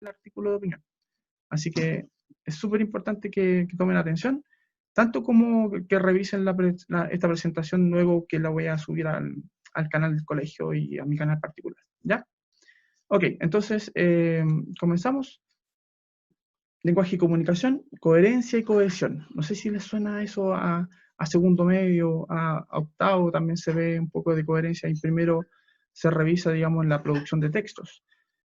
el artículo de opinión. Así que es súper importante que tomen atención, tanto como que revisen esta presentación luego que la voy a subir al canal del colegio y a mi canal particular, ¿ya? Ok, entonces comenzamos. Lenguaje y comunicación, coherencia y cohesión. No sé si les suena eso a segundo medio, a octavo también se ve un poco de coherencia y primero se revisa, digamos, la producción de textos.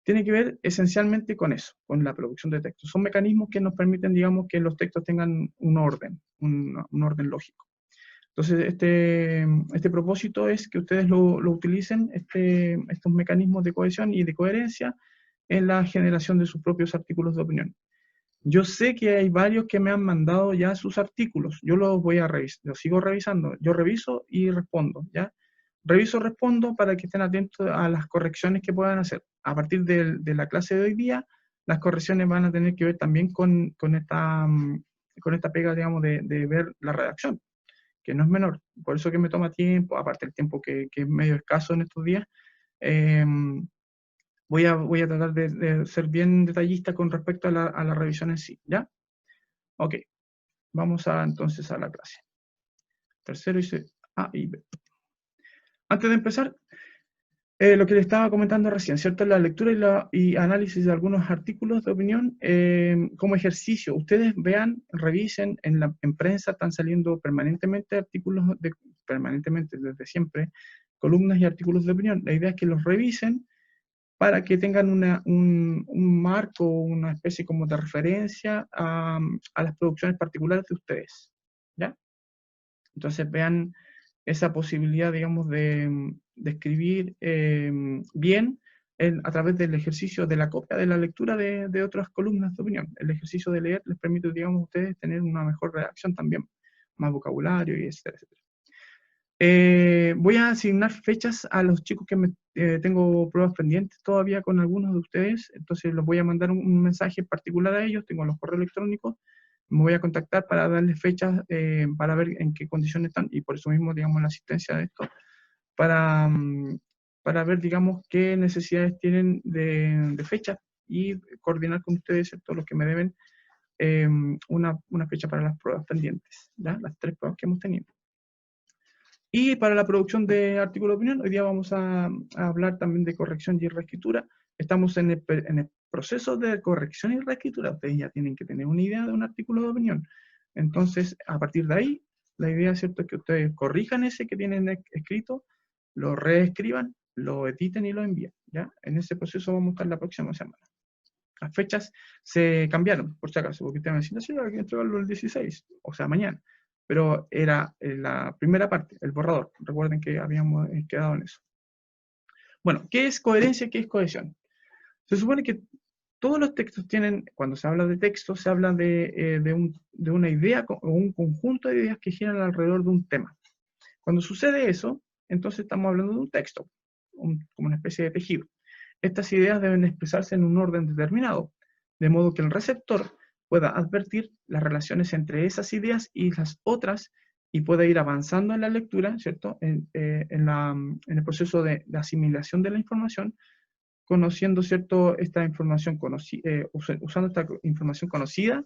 Tiene que ver esencialmente con eso, con la producción de textos. Son mecanismos que nos permiten, digamos, que los textos tengan un orden, un orden lógico. Entonces, este propósito es que ustedes lo utilicen, estos mecanismos de cohesión y de coherencia, en la generación de sus propios artículos de opinión. Yo sé que hay varios que me han mandado ya sus artículos. Yo los voy a revisar, los sigo revisando. Yo reviso y respondo, ¿ya? Reviso, respondo para que estén atentos a las correcciones que puedan hacer. A partir de la clase de hoy día, las correcciones van a tener que ver también con esta pega, digamos, de ver la redacción, que no es menor. Por eso que me toma tiempo, aparte el tiempo que es medio escaso en estos días. Eh, voy a tratar de ser bien detallista con respecto a la revisión en sí, ¿ya? Ok, vamos entonces a la clase. Tercero dice A y B. Antes de empezar, lo que le estaba comentando recién, ¿cierto? La lectura y análisis de algunos artículos de opinión como ejercicio. Ustedes vean, revisen, en prensa están saliendo permanentemente artículos, permanentemente desde siempre, columnas y artículos de opinión. La idea es que los revisen para que tengan un marco, una especie como de referencia a las producciones particulares de ustedes, ¿ya? Entonces vean esa posibilidad, digamos, de escribir bien a través del ejercicio de la copia, de la lectura de otras columnas de opinión. El ejercicio de leer les permite, digamos, a ustedes tener una mejor redacción también, más vocabulario y etcétera, etcétera. Voy a asignar fechas a los chicos que tengo pruebas pendientes todavía con algunos de ustedes, entonces los voy a mandar un mensaje particular a ellos, tengo los correos electrónicos, me voy a contactar para darles fechas para ver en qué condiciones están y por eso mismo, digamos, la asistencia de esto, para, para ver, digamos, qué necesidades tienen de fechas y coordinar con ustedes, ¿cierto?, los que me deben una fecha para las pruebas pendientes, ¿ya? Las 3 pruebas que hemos tenido. Y para la producción de artículo de opinión, hoy día vamos a hablar también de corrección y reescritura. Estamos en el proceso de corrección y reescritura. Ustedes ya tienen que tener una idea de un artículo de opinión. Entonces, a partir de ahí, la idea, ¿cierto?, es que ustedes corrijan ese que tienen escrito, lo reescriban, lo editen y lo envíen, ¿ya? En ese proceso vamos a estar la próxima semana. Las fechas se cambiaron, por si acaso, porque ustedes me decían, sí, hay que entregarlo el 16, o sea, mañana. Pero era la primera parte, el borrador. Recuerden que habíamos quedado en eso. Bueno, ¿qué es coherencia y qué es cohesión? Se supone que todos los textos tienen, cuando se habla de texto, se habla de una idea o un conjunto de ideas que giran alrededor de un tema. Cuando sucede eso, entonces estamos hablando de un texto, como una especie de tejido. Estas ideas deben expresarse en un orden determinado, de modo que el receptor pueda advertir las relaciones entre esas ideas y las otras y pueda ir avanzando en la lectura, ¿cierto? En el proceso de asimilación de la información, conociendo, ¿cierto?, esta información usando esta información conocida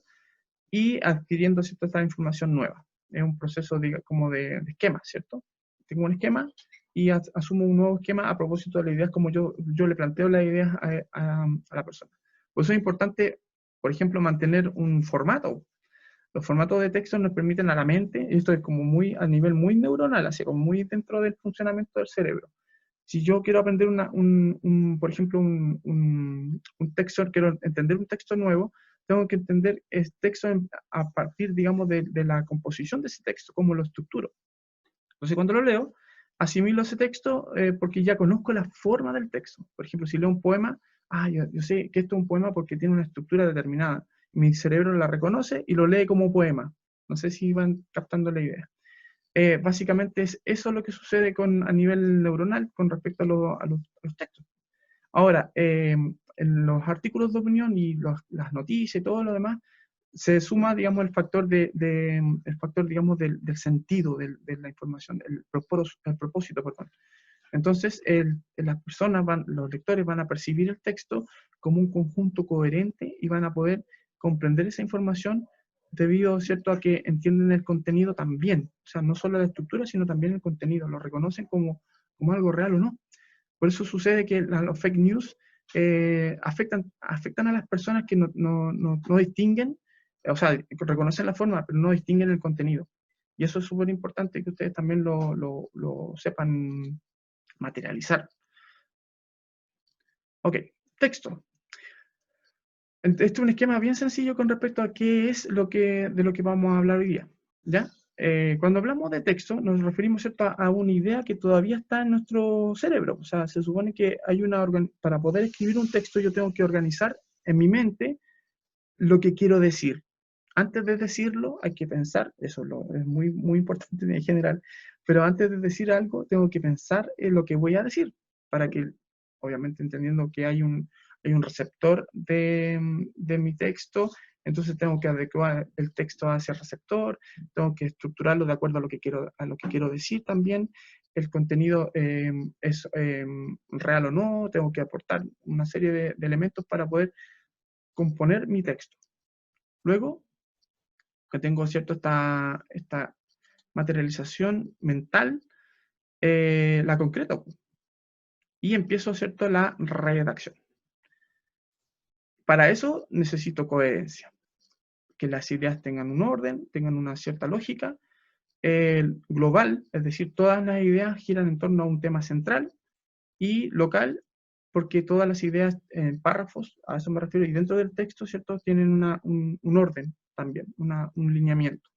y adquiriendo, ¿cierto?, esta información nueva. Es un proceso como de esquema, ¿cierto? Tengo un esquema y asumo un nuevo esquema a propósito de las ideas, como yo le planteo las ideas a la persona. Por eso es importante, por ejemplo, mantener un formato. Los formatos de texto nos permiten a la mente, esto es como muy a nivel muy neuronal, así como muy dentro del funcionamiento del cerebro. Si yo quiero aprender, por ejemplo, un texto, quiero entender un texto nuevo, tengo que entender el texto a partir, digamos, de la composición de ese texto, cómo lo estructuro. Entonces, cuando lo leo, asimilo ese texto porque ya conozco la forma del texto. Por ejemplo, si leo un poema, yo sé que esto es un poema porque tiene una estructura determinada. Mi cerebro la reconoce y lo lee como poema. No sé si van captando la idea. Básicamente es eso lo que sucede a nivel neuronal con respecto a los textos. Ahora, en los artículos de opinión y las noticias y todo lo demás, se suma, digamos, el factor, digamos, del sentido de la información, el propósito, perdón. Entonces, las personas, los lectores van a percibir el texto como un conjunto coherente y van a poder comprender esa información debido, ¿cierto?, a que entienden el contenido también. O sea, no solo la estructura, sino también el contenido. Lo reconocen como algo real o no. Por eso sucede que los fake news afectan a las personas que no distinguen, o sea, reconocen la forma, pero no distinguen el contenido. Y eso es súper importante que ustedes también lo sepan materializar. Ok, texto. Este es un esquema bien sencillo con respecto a qué es de lo que vamos a hablar hoy día. ¿Ya? Cuando hablamos de texto, nos referimos, ¿cierto?, a una idea que todavía está en nuestro cerebro. O sea, se supone que hay para poder escribir un texto, yo tengo que organizar en mi mente lo que quiero decir. Antes de decirlo, hay que pensar, eso es muy, muy importante en general, pero antes de decir algo, tengo que pensar en lo que voy a decir, para que, obviamente entendiendo que hay un receptor de mi texto, entonces tengo que adecuar el texto a ese receptor, tengo que estructurarlo de acuerdo a lo que quiero decir también, el contenido es real o no, tengo que aportar una serie de elementos para poder componer mi texto. Luego, que tengo, ¿cierto?, esta materialización mental, la concreto y empiezo, ¿cierto?, la redacción. Para eso necesito coherencia, que las ideas tengan un orden, tengan una cierta lógica global, es decir, todas las ideas giran en torno a un tema central, y local, porque todas las ideas en párrafos, a eso me refiero, y dentro del texto, ¿cierto?, tienen un orden también, un lineamiento.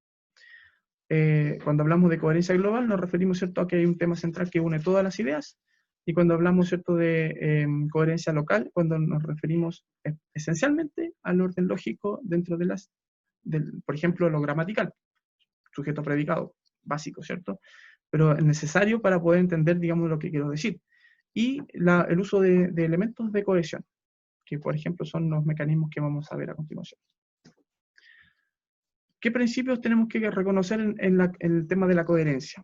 Cuando hablamos de coherencia global, nos referimos, ¿cierto?, a que hay un tema central que une todas las ideas, y cuando hablamos, ¿cierto?, de coherencia local, cuando nos referimos esencialmente al orden lógico dentro por ejemplo, lo gramatical, sujeto predicado, básico, ¿cierto? Pero es necesario para poder entender, digamos, lo que quiero decir. Y el uso de elementos de cohesión, que por ejemplo son los mecanismos que vamos a ver a continuación. ¿Qué principios tenemos que reconocer en el tema de la coherencia?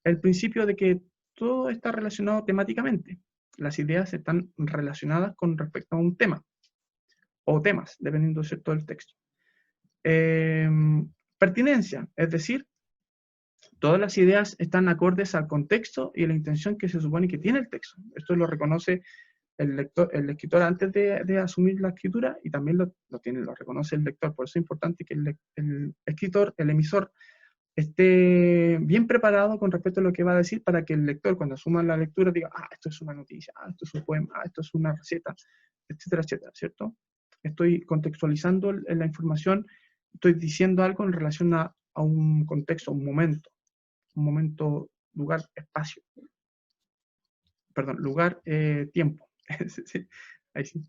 El principio de que todo está relacionado temáticamente. Las ideas están relacionadas con respecto a un tema, o temas, dependiendo, ¿cierto?, del texto. Pertinencia, es decir, todas las ideas están acordes al contexto y a la intención que se supone que tiene el texto. Esto lo reconoce el escritor antes de asumir la escritura, y también lo reconoce el lector. Por eso es importante que el escritor, el emisor, esté bien preparado con respecto a lo que va a decir, para que el lector, cuando asuma la lectura, diga, esto es una noticia, esto es un poema, esto es una receta, etcétera, etcétera, ¿cierto? Estoy contextualizando la información, estoy diciendo algo en relación a un contexto, un momento, lugar, espacio. Perdón, lugar, tiempo. Sí, ahí sí.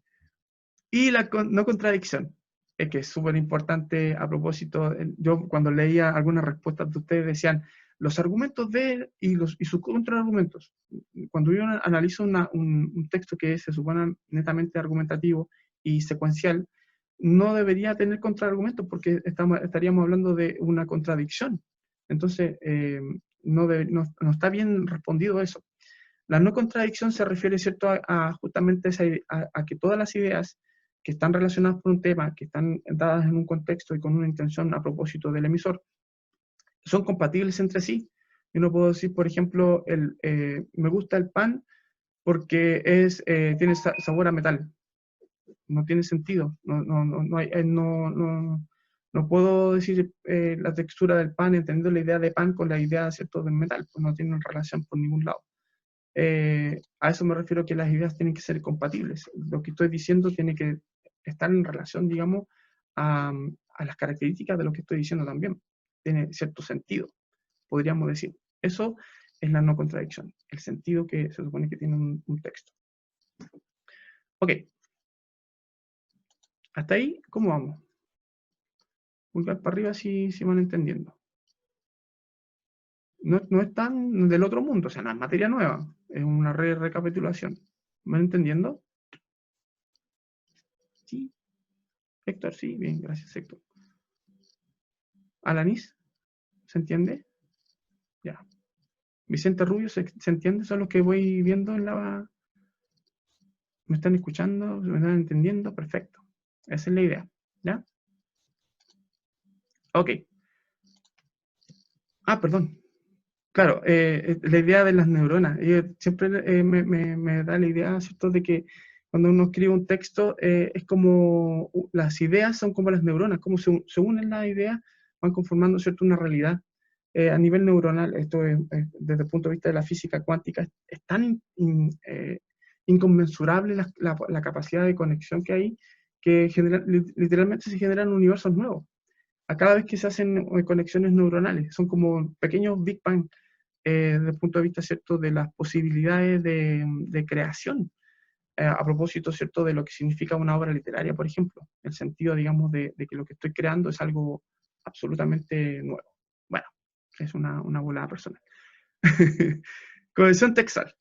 Y la no contradicción, que es súper importante a propósito. Yo cuando leía algunas respuestas de ustedes decían los argumentos de y sus contraargumentos. Cuando yo analizo un texto que se supone netamente argumentativo y secuencial, no debería tener contraargumentos, porque estaríamos hablando de una contradicción. Entonces, no está bien respondido eso. La no contradicción se refiere, ¿cierto?, justamente a que todas las ideas que están relacionadas por un tema, que están dadas en un contexto y con una intención a propósito del emisor, son compatibles entre sí. Yo no puedo decir, por ejemplo, me gusta el pan porque tiene sabor a metal. No tiene sentido. No puedo decir la textura del pan entendiendo la idea de pan con la idea, ¿cierto?, del metal, pues no tienen relación por ningún lado. A eso me refiero, que las ideas tienen que ser compatibles. Lo que estoy diciendo tiene que estar en relación, digamos, a las características de lo que estoy diciendo también. Tiene cierto sentido, podríamos decir. Eso es la no contradicción, el sentido que se supone que tiene un texto. Ok. Hasta ahí, ¿cómo vamos? Pulgar para arriba si van entendiendo. No es tan del otro mundo, o sea, no es materia nueva, es una recapitulación. ¿Van entendiendo? Sí. Héctor, sí, bien, gracias, Héctor. Alanis, ¿se entiende? Ya. Vicente Rubio, ¿se entiende? ¿Son los que voy viendo en la... ¿Me están escuchando? ¿Me están entendiendo? Perfecto. Esa es la idea, ¿ya? Ok. Ah, perdón. Claro, la idea de las neuronas. Siempre me da la idea, ¿cierto?, de que cuando uno escribe un texto, es como las ideas son como las neuronas, como se unen las ideas, van conformando, ¿cierto?, una realidad. A nivel neuronal, esto desde el punto de vista de la física cuántica, es tan inconmensurable la capacidad de conexión que hay, que literalmente se generan universos nuevos a cada vez que se hacen conexiones neuronales. Son como pequeños Big Bang desde el punto de vista, ¿cierto?, de las posibilidades de creación. A propósito, ¿cierto?, de lo que significa una obra literaria, por ejemplo. El sentido, digamos, de que lo que estoy creando es algo absolutamente nuevo. Bueno, es una volada personal. Cohesión textual.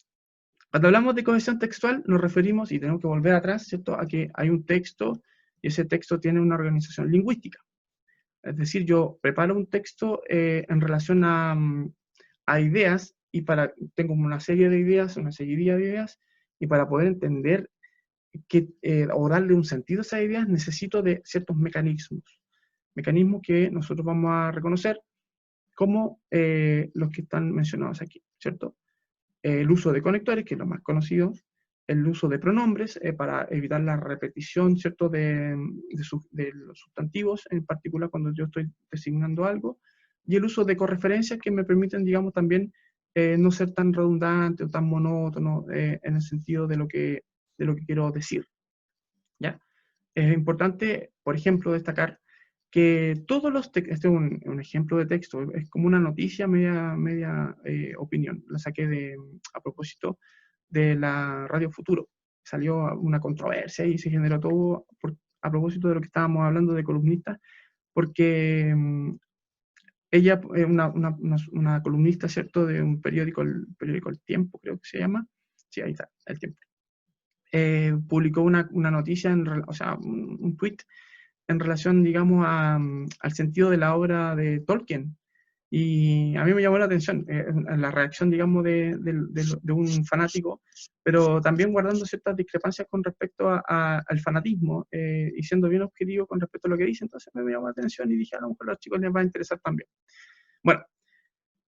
Cuando hablamos de cohesión textual, nos referimos, y tenemos que volver atrás, ¿cierto?, a que hay un texto y ese texto tiene una organización lingüística. Es decir, yo preparo un texto en relación a ideas y tengo una serie de ideas, una seguidilla de ideas, y para poder entender o darle un sentido a esas ideas necesito de ciertos mecanismos que nosotros vamos a reconocer como los que están mencionados aquí, ¿cierto? El uso de conectores, que es lo más conocido, el uso de pronombres para evitar la repetición, ¿cierto?, de los sustantivos, en particular cuando yo estoy designando algo, y el uso de correferencias que me permiten, digamos, también no ser tan redundante o tan monótono en el sentido de lo que quiero decir, ¿ya? Es importante, por ejemplo, destacar que todos los textos, este es un ejemplo de texto, es como una noticia media opinión, la saqué a propósito de la Radio Futuro. Salió una controversia y se generó todo a propósito de lo que estábamos hablando de columnistas, porque ella es una columnista, ¿cierto?, de un periódico, el periódico El Tiempo, creo que se llama. Sí, ahí está, El Tiempo. Publicó una noticia, o sea, un tweet en relación, digamos, al sentido de la obra de Tolkien. Y a mí me llamó la atención la reacción, digamos, de un fanático, pero también guardando ciertas discrepancias con respecto al fanatismo y siendo bien objetivo con respecto a lo que dice. Entonces me llamó la atención y dije, a lo mejor a los chicos les va a interesar también. Bueno,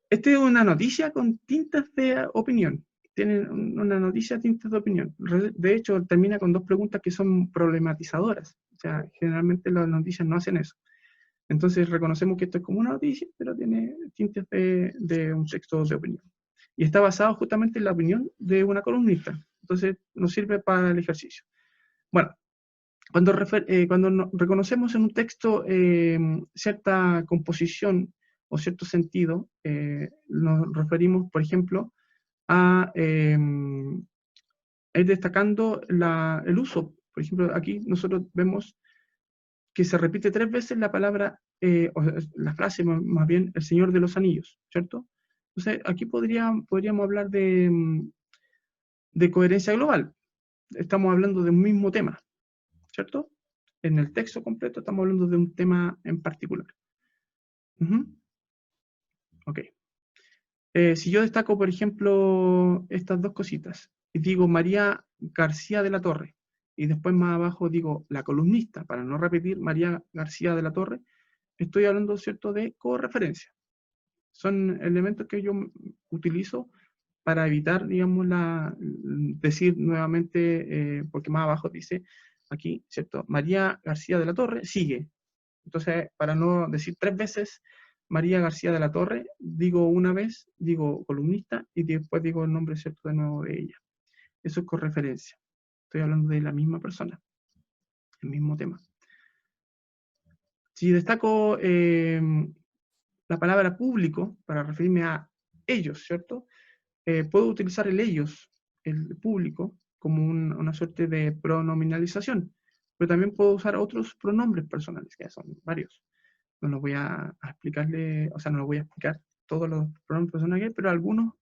esta es una noticia con tintas de opinión. Tienen una noticia tintas de opinión. De hecho, termina con dos preguntas que son problematizadoras. O sea, generalmente las noticias no hacen eso. Entonces reconocemos que esto es como una noticia, pero tiene tintes de un texto de opinión. Y está basado justamente en la opinión de una columnista. Entonces nos sirve para el ejercicio. Bueno, cuando reconocemos en un texto cierta composición o cierto sentido, nos referimos, por ejemplo, a ir destacando el uso. Por ejemplo, aquí nosotros vemos que se repite 3 veces la palabra, o la frase más bien, el Señor de los Anillos, ¿cierto? Entonces, aquí podríamos hablar de coherencia global. Estamos hablando de un mismo tema, ¿cierto? En el texto completo estamos hablando de un tema en particular. Ok. Si yo destaco, por ejemplo, estas dos cositas, y digo María García de la Torre, y después más abajo digo la columnista, para no repetir María García de la Torre, estoy hablando, ¿cierto?, de correferencia. Son elementos que yo utilizo para evitar, digamos, decir nuevamente, porque más abajo dice aquí, ¿cierto? María García de la Torre sigue. Entonces, para no decir 3 veces María García de la Torre, digo una vez, digo columnista, y después digo el nombre, ¿cierto?, de nuevo de ella. Eso es correferencia. Estoy hablando de la misma persona, el mismo tema. Si destaco la palabra público para referirme a ellos, ¿cierto? Puedo utilizar el ellos, el público, como una suerte de pronominalización, pero también puedo usar otros pronombres personales, que son varios. No los voy a explicarle, o sea, no los voy a explicar todos los pronombres personales, pero algunos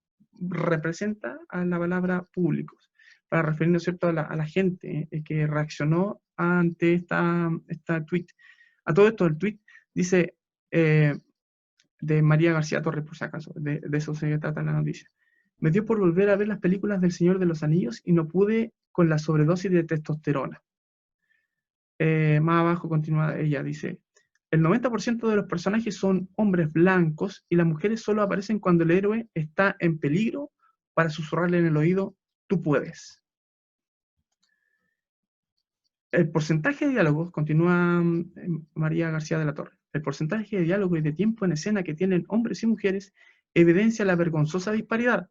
representan a la palabra públicos, para referirnos, ¿cierto?, a la gente que reaccionó ante esta tweet. A todo esto, el tweet dice, de María García Torres, por si acaso, de eso se trata la noticia. Me dio por volver a ver las películas del Señor de los Anillos y no pude con la sobredosis de testosterona. Más abajo continúa ella, dice, el 90% de los personajes son hombres blancos y las mujeres solo aparecen cuando el héroe está en peligro para susurrarle en el oído, tú puedes. El porcentaje de diálogos, continúa María García de la Torre, el porcentaje de diálogo y de tiempo en escena que tienen hombres y mujeres evidencia la vergonzosa disparidad,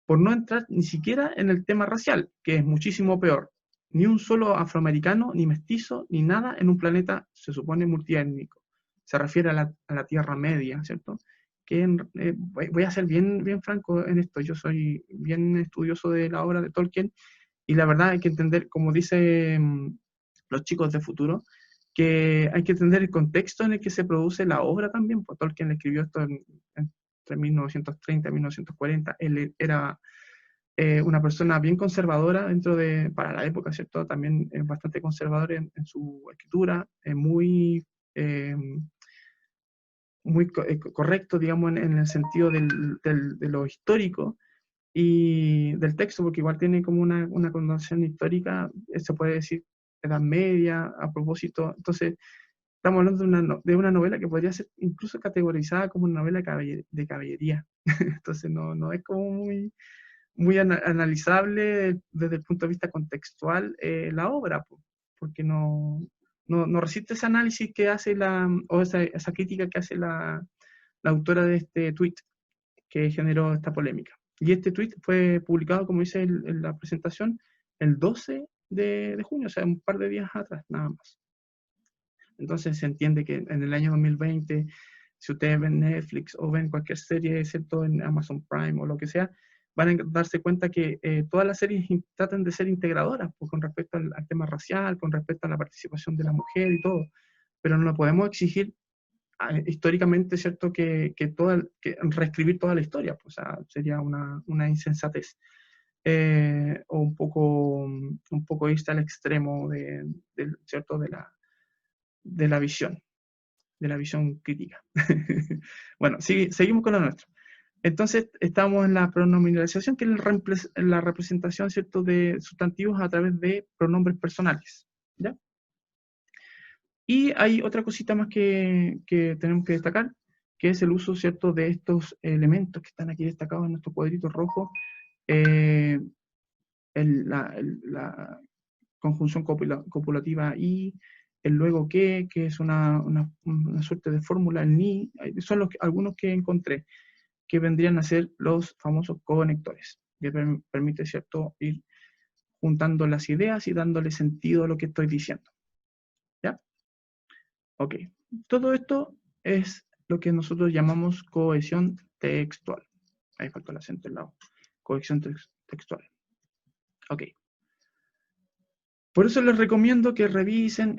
por no entrar ni siquiera en el tema racial, que es muchísimo peor. Ni un solo afroamericano, ni mestizo, ni nada en un planeta, se supone, multiétnico. Se refiere a la Tierra Media, ¿cierto? Voy a ser bien franco en esto, yo soy bien estudioso de la obra de Tolkien, y la verdad hay que entender, como dicen los chicos de futuro, que hay que entender el contexto en el que se produce la obra también, pues Tolkien escribió esto entre 1930 y 1940, él era una persona bien conservadora para la época, ¿cierto? También bastante conservador en su escritura, eh, muy correcto, digamos, en el sentido de lo histórico y del texto, porque igual tiene como una connotación histórica, se puede decir Edad Media, a propósito. Entonces, estamos hablando de una novela que podría ser incluso categorizada como una novela de caballería. Entonces, no es como muy analizable desde el punto de vista contextual la obra, porque no resiste ese análisis que hace o esa crítica que hace la autora de este tweet que generó esta polémica. Y este tweet fue publicado, como dice en la presentación, el 12 de junio, o sea, un par de días atrás, nada más. Entonces se entiende que en el año 2020, si ustedes ven Netflix o ven cualquier serie, excepto en Amazon Prime o lo que sea, van a darse cuenta que todas las series tratan de ser integradoras pues, con respecto al tema racial, con respecto a la participación de la mujer y todo, pero no lo podemos exigir históricamente, ¿cierto? Que reescribir toda la historia, pues, o sea, sería una insensatez. O un poco irse al extremo ¿cierto? De la visión crítica. Bueno, seguimos con lo nuestro. Entonces, estamos en la pronominalización, que es la representación, ¿cierto?, de sustantivos a través de pronombres personales, ¿ya? Y hay otra cosita más que tenemos que destacar, que es el uso, ¿cierto?, de estos elementos que están aquí destacados en nuestro cuadrito rojo, la conjunción copulativa y el luego que es una suerte de fórmula, el ni, son algunos que encontré, que vendrían a ser los famosos conectores, que permite, ¿cierto?, ir juntando las ideas y dándole sentido a lo que estoy diciendo. ¿Ya? Ok. Todo esto es lo que nosotros llamamos cohesión textual. Ahí faltó el acento al lado. Cohesión textual. Ok. Por eso les recomiendo que revisen,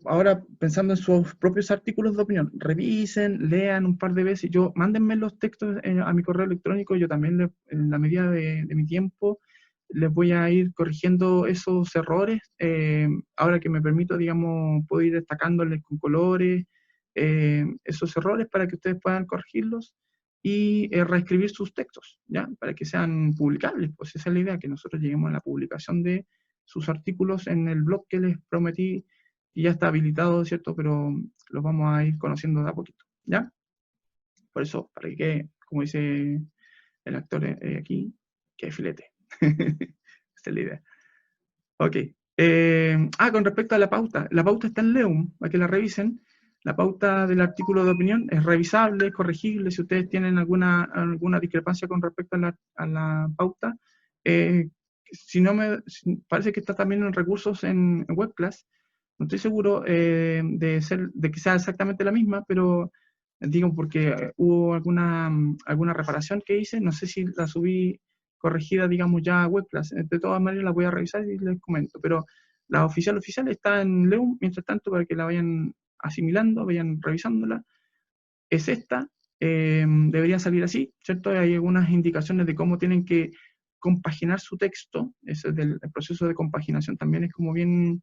ahora pensando en sus propios artículos de opinión, revisen, lean un par de veces. Mándenme los textos a mi correo electrónico, yo también, en la medida de mi tiempo, les voy a ir corrigiendo esos errores. Ahora que me permito, digamos, puedo ir destacándoles con colores esos errores para que ustedes puedan corregirlos y reescribir sus textos, ¿ya? Para que sean publicables. Pues esa es la idea, que nosotros lleguemos a la publicación de sus artículos en el blog que les prometí, y ya está habilitado, ¿cierto? Pero los vamos a ir conociendo de a poquito, ¿ya? Por eso, para que, como dice el actor aquí, que filete. Esta es la idea. Ok. Con respecto a la pauta está en Leum, para que la revisen. La pauta del artículo de opinión es revisable, es corregible. Si ustedes tienen alguna discrepancia con respecto a la pauta, parece que está también en recursos en WebClass. No estoy seguro de que sea exactamente la misma, pero digo porque hubo alguna reparación que hice. No sé si la subí corregida, digamos, ya a WebClass. De todas maneras la voy a revisar y les comento. Pero la oficial está en Leum, mientras tanto, para que la vayan asimilando, vayan revisándola. Es esta. Debería salir así, ¿cierto? Hay algunas indicaciones de cómo tienen que compaginar su texto. El proceso de compaginación también es como bien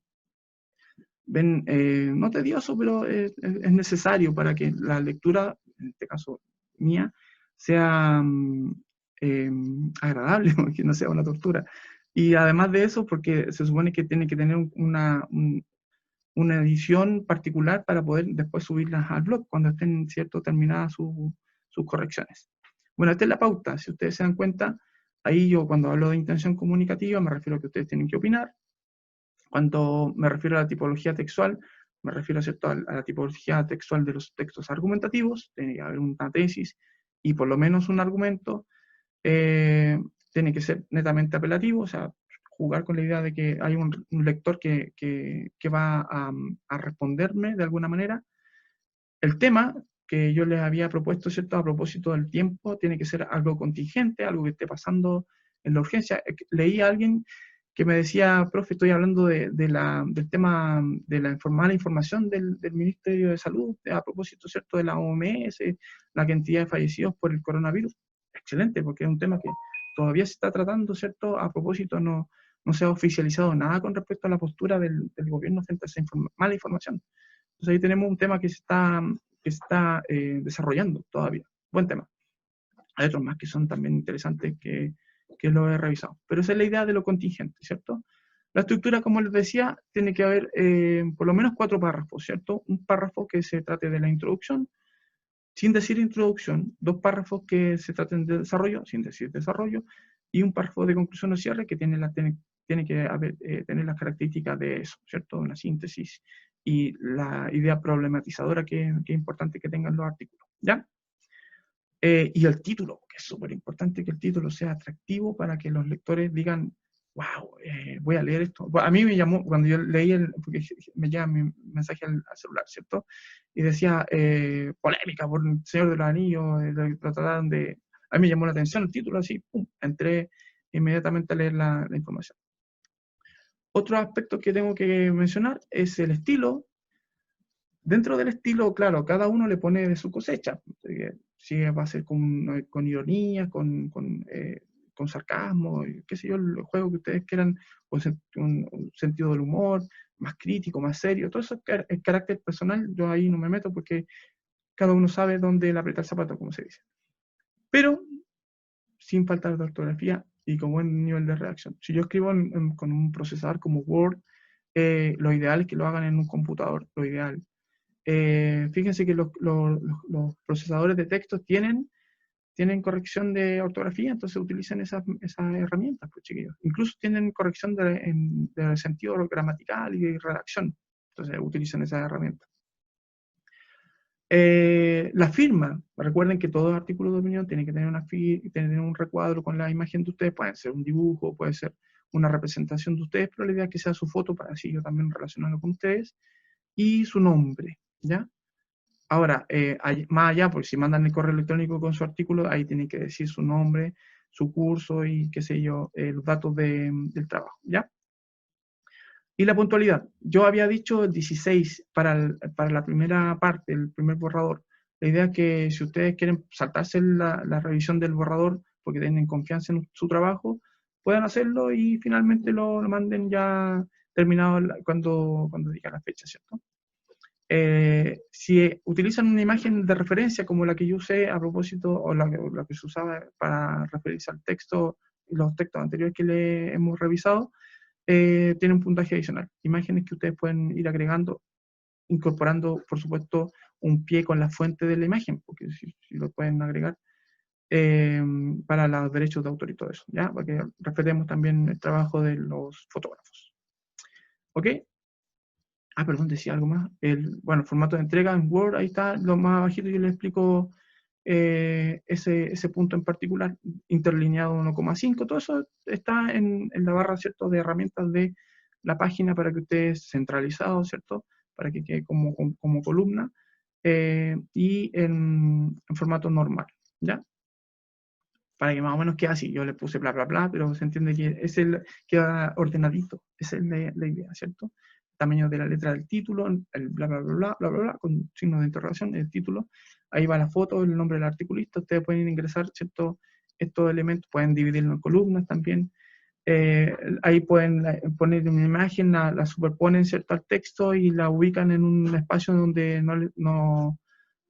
no tedioso, pero es necesario para que la lectura en este caso mía, sea agradable, que no sea una tortura. Y además de eso, porque se supone que tiene que tener una edición particular para poder después subirlas al blog cuando estén, ¿cierto?, terminadas sus correcciones. Bueno, esta es la pauta. Si ustedes se dan cuenta, ahí yo cuando hablo de intención comunicativa me refiero a que ustedes tienen que opinar. Cuando me refiero a la tipología textual, me refiero, ¿cierto?, a la tipología textual de los textos argumentativos. Tiene que haber una tesis y por lo menos un argumento. Tiene que ser netamente apelativo, o sea, jugar con la idea de que hay un lector que va a responderme de alguna manera. El tema que yo les había propuesto, ¿cierto?, a propósito del tiempo, tiene que ser algo contingente, algo que esté pasando en la urgencia. Leí a alguien que me decía, profe, estoy hablando del tema de la mala información del Ministerio de Salud, a propósito, ¿cierto?, de la OMS, la cantidad de fallecidos por el coronavirus. Excelente, porque es un tema que todavía se está tratando, ¿cierto? A propósito, no se ha oficializado nada con respecto a la postura del gobierno frente a esa mala información. Entonces ahí tenemos un tema que se está desarrollando todavía. Buen tema. Hay otros más que son también interesantes que lo he revisado. Pero esa es la idea de lo contingente, ¿cierto? La estructura, como les decía, tiene que haber por lo menos 4 párrafos, ¿cierto? Un párrafo que se trate de la introducción, sin decir introducción, 2 párrafos que se traten de desarrollo, sin decir desarrollo, y un párrafo de conclusión o cierre que tiene que tener las características de eso, ¿cierto? Una síntesis y la idea problematizadora que es importante que tengan los artículos, ¿ya? Y el título, que es súper importante que el título sea atractivo para que los lectores digan, wow, voy a leer esto. A mí me llamó, cuando yo leí porque me llega mi mensaje al celular, ¿cierto? Y decía, polémica por el Señor de los Anillos, trataron de... A mí me llamó la atención el título, así, pum, entré inmediatamente a leer la información. Otro aspecto que tengo que mencionar es el estilo. Dentro del estilo, claro, cada uno le pone de su cosecha. Si va a ser con ironía, con sarcasmo, qué sé yo, el juego que ustedes quieran, con un sentido del humor, más crítico, más serio. Todo eso es carácter personal, yo ahí no me meto porque cada uno sabe dónde le aprieta el zapato, como se dice. Pero sin faltar de ortografía y con buen nivel de redacción. Si yo escribo con un procesador como Word, lo ideal es que lo hagan en un computador, lo ideal. Fíjense que los procesadores de texto tienen corrección de ortografía, entonces utilizan esas herramientas, pues chiquillos. Incluso tienen corrección de sentido gramatical y de redacción, entonces utilizan esas herramientas. La firma, recuerden que todo artículo de opinión tiene que tener un recuadro con la imagen de ustedes, puede ser un dibujo, puede ser una representación de ustedes, pero la idea es que sea su foto para así yo también relacionarlo con ustedes, y su nombre, ¿ya? Ahora, más allá, porque si mandan el correo electrónico con su artículo, ahí tienen que decir su nombre, su curso y qué sé yo, los datos del trabajo, ¿ya? Y la puntualidad. Yo había dicho el 16 para la primera parte, el primer borrador. La idea es que si ustedes quieren saltarse la revisión del borrador porque tienen confianza en su trabajo, puedan hacerlo y finalmente lo manden ya terminado cuando diga la fecha, ¿cierto? Si utilizan una imagen de referencia como la que yo usé a propósito, o la que se usaba para referirse al texto, los textos anteriores que le hemos revisado, tiene un puntaje adicional. Imágenes que ustedes pueden ir agregando, incorporando, por supuesto, un pie con la fuente de la imagen, porque si lo pueden agregar, para los derechos de autor y todo eso, ¿ya? Para que respetemos también el trabajo de los fotógrafos. ¿Ok? Perdón, decía algo más. Bueno, formato de entrega en Word, ahí está, lo más abajito yo les explico ese punto en particular, interlineado 1,5, todo eso está en la barra, ¿cierto?, de herramientas de la página para que ustedes centralizado, ¿cierto?, para que quede como columna, y en formato normal, ¿ya? Para que más o menos quede así. Yo le puse bla, bla, bla, pero se entiende que queda ordenadito. Esa es la idea, ¿cierto? Tamaño de la letra del título, el bla, bla, bla, bla, bla, bla, bla, con signo de interrogación, el título. Ahí va la foto, el nombre del articulista. Ustedes pueden ingresar, ¿cierto?, estos elementos, pueden dividirlo en columnas también. Ahí pueden poner una imagen, la superponen, ¿cierto?, al texto y la ubican en un espacio donde no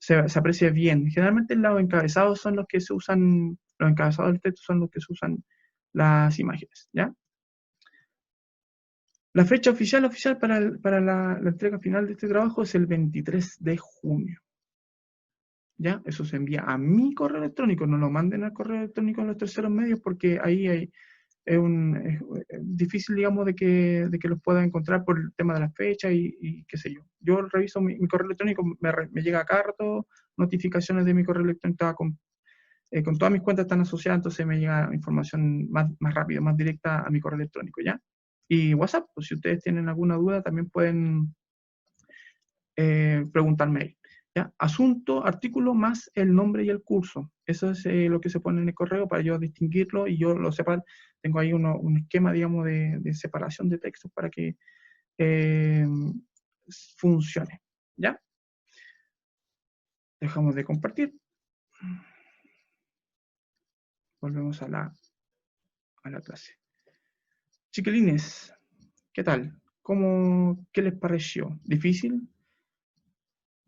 se aprecie bien. Generalmente los encabezados son los que se usan, los encabezados del texto son los que se usan las imágenes, ¿ya? La fecha oficial para la entrega final de este trabajo es el 23 de junio. ¿Ya? Eso se envía a mi correo electrónico, no lo manden al correo electrónico de los terceros medios porque ahí es difícil, digamos, de que los pueda encontrar por el tema de la fecha y qué sé yo. Yo reviso mi correo electrónico, me llega a cada rato notificaciones de mi correo electrónico con todas mis cuentas están asociadas, entonces me llega información más rápida, más directa a mi correo electrónico, ¿ya? Y WhatsApp, pues si ustedes tienen alguna duda también pueden preguntarme ahí. ¿Ya? Asunto, artículo más el nombre y el curso. Eso es lo que se pone en el correo para yo distinguirlo y yo lo sepa. Tengo ahí un esquema, digamos, de separación de textos para que eh, funcione. ¿Ya? Dejamos de compartir. Volvemos a la clase. Chiquilines, ¿qué tal? ¿Qué les pareció? ¿Difícil?